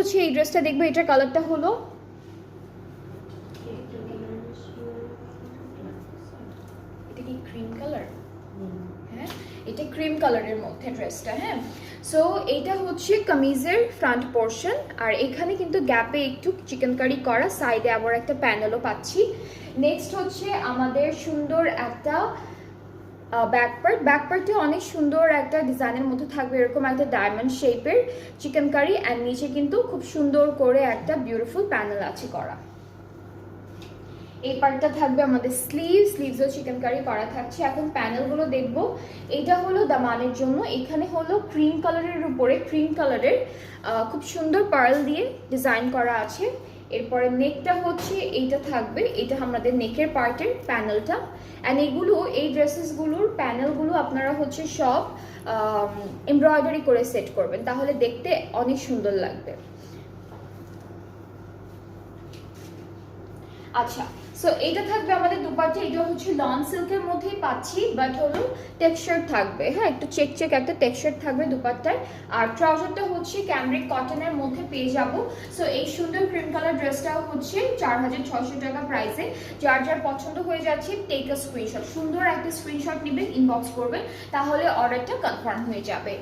হচ্ছে এই ড্রেসটা দেখবো, এটার কালারটা হলো এটা কি ক্রিম কালার? হ্যাঁ, এটা ক্রিম কালারের মধ্যে ড্রেসটা। হ্যাঁ, সো এইটা হচ্ছে কামিজের ফ্রন্ট পোর্শন, আর এখানে কিন্তু গ্যাপে একটু চিকেন কারি করা, সাইডে আবার একটা প্যানেলও পাচ্ছি। নেক্সট হচ্ছে আমাদের সুন্দর একটা ব্যাকপার্টে অনেক সুন্দর একটা ডিজাইনের মধ্যে থাকবে এরকম একটা ডায়মন্ড শেপের চিকেন কারি, অ্যান্ড নিচে কিন্তু খুব সুন্দর করে একটা বিউটিফুল প্যানেল আছে করা। এই পার্টটা থাকবে আমাদের স্লিভসও চিকেন কারি করা থাকছে। এখন প্যানেলগুলো দেখবো। এটা হলো দামানের জন্য, এখানে হলো ক্রিম কালারের উপরে ক্রিম কালারের খুব সুন্দর পার্ল দিয়ে ডিজাইন করা আছে। এরপরে নেকটা হচ্ছে এইটা থাকবে, এটা আমাদের নেকের পার্টের প্যানেলটা। অ্যান্ড এগুলো এই ড্রেসেসগুলোর প্যানেলগুলো আপনারা হচ্ছে সব এমব্রয়ডারি করে সেট করবেন, তাহলে দেখতে অনেক সুন্দর লাগবে। আচ্ছা, সো এটা থাকবে আমাদের দুপাট্টা। এটা হচ্ছে লন সিল্কের মধ্যেই পাচ্ছি, বাট হলো টেক্সচার থাকবে। হ্যাঁ, একটু চেক একটা টেক্সচার থাকবে দুপাট্টায়। আর ট্রাউজারটা হচ্ছে ক্যামরিক কটনের মধ্যে পেয়ে যাব। সো এই সুন্দর ক্রিম কালার ড্রেসটাও হচ্ছে 4600 টাকা প্রাইসে। যার যার পছন্দ হয়ে যাচ্ছে টেক আ স্ক্রিনশট, সুন্দর একটা স্ক্রিনশট নেবেন, ইনবক্স করবেন, তাহলে অর্ডারটা কনফার্ম হয়ে যাবে।